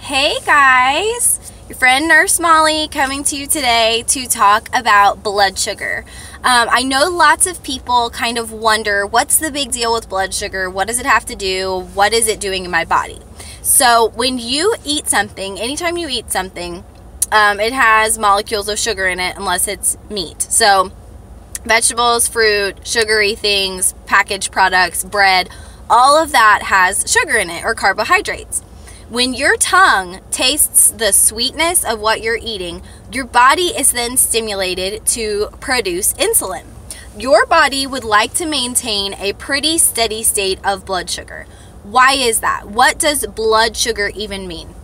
Hey guys, your friend Nurse Molly coming to you today to talk about blood sugar. I know lots of people kind of wonder, what's the big deal with blood sugar? What does it have to do? What is it doing in my body? So when you eat something, anytime you eat something, it has molecules of sugar in it unless it's meat. So vegetables, fruit, sugary things, packaged products, bread, all of that has sugar in it or carbohydrates. When your tongue tastes the sweetness of what you're eating, your body is then stimulated to produce insulin. Your body would like to maintain a pretty steady state of blood sugar. Why is that? What does blood sugar even mean?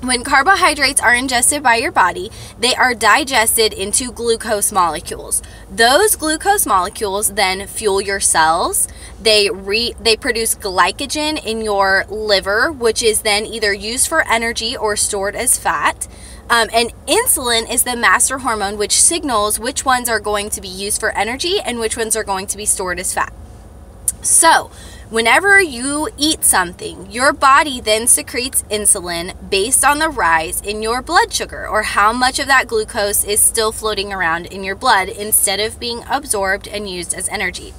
When carbohydrates are ingested by your body, they are digested into glucose molecules. Those glucose molecules then fuel your cells. They produce glycogen in your liver, which is then either used for energy or stored as fat. And insulin is the master hormone which signals which ones are going to be used for energy and which ones are going to be stored as fat. So, whenever you eat something, your body then secretes insulin based on the rise in your blood sugar, or how much of that glucose is still floating around in your blood instead of being absorbed and used as energy.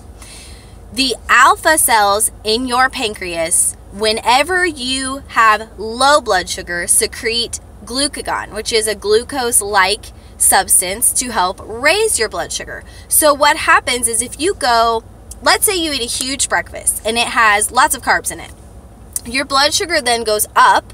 The alpha cells in your pancreas, whenever you have low blood sugar, secrete glucagon, which is a glucose-like substance to help raise your blood sugar. So what happens is, if you go, let's say you eat a huge breakfast and it has lots of carbs in it. Your blood sugar then goes up.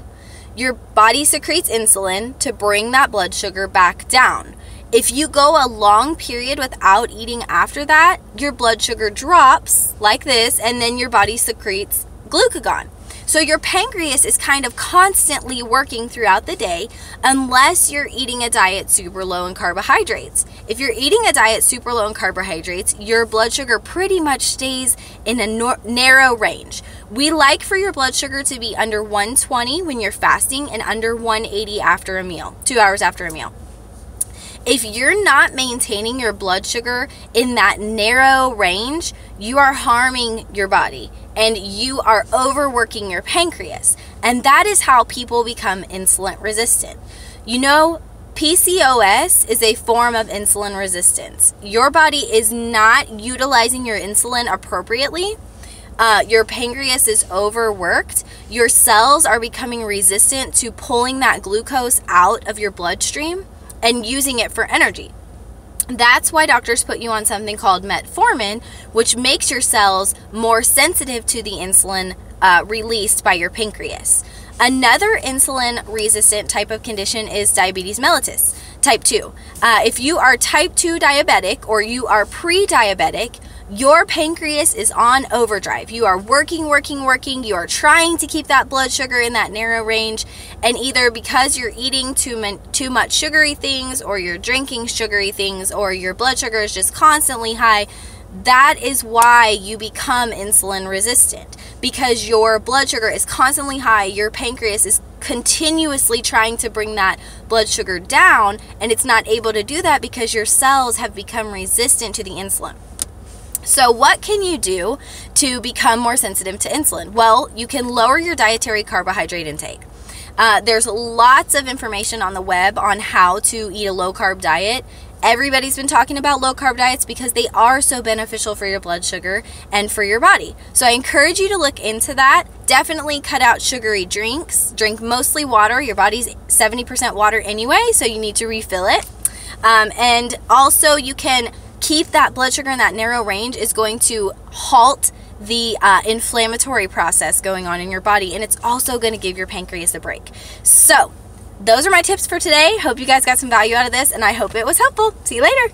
Your body secretes insulin to bring that blood sugar back down. If you go a long period without eating after that, your blood sugar drops like this, and then your body secretes glucagon. So your pancreas is kind of constantly working throughout the day unless you're eating a diet super low in carbohydrates. If you're eating a diet super low in carbohydrates, your blood sugar pretty much stays in a narrow range. We like for your blood sugar to be under 120 when you're fasting and under 180 after a meal, 2 hours after a meal. If you're not maintaining your blood sugar in that narrow range, you are harming your body and you are overworking your pancreas. And that is how people become insulin resistant. You know, PCOS is a form of insulin resistance. Your body is not utilizing your insulin appropriately. Your pancreas is overworked. Your cells are becoming resistant to pulling that glucose out of your bloodstream and using it for energy. That's why doctors put you on something called metformin, which makes your cells more sensitive to the insulin released by your pancreas. Another insulin-resistant type of condition is diabetes mellitus, type 2. If you are type 2 diabetic or you are pre-diabetic, your pancreas is on overdrive. You are working. You are trying to keep that blood sugar in that narrow range. And either because you're eating too much sugary things, or you're drinking sugary things, or your blood sugar is just constantly high, that is why you become insulin resistant. Because your blood sugar is constantly high, your pancreas is continuously trying to bring that blood sugar down, and it's not able to do that because your cells have become resistant to the insulin. So what can you do to become more sensitive to insulin? Well, you can lower your dietary carbohydrate intake. There's lots of information on the web on how to eat a low-carb diet. Everybody's been talking about low-carb diets because they are so beneficial for your blood sugar and for your body. So I encourage you to look into that. Definitely cut out sugary drinks. Drink mostly water. Your body's 70% water anyway, so you need to refill it. And also you can keep that blood sugar in that narrow range is going to halt the inflammatory process going on in your body, and it's also going to give your pancreas a break. So those are my tips for today. Hope you guys got some value out of this, and I hope it was helpful. See you later.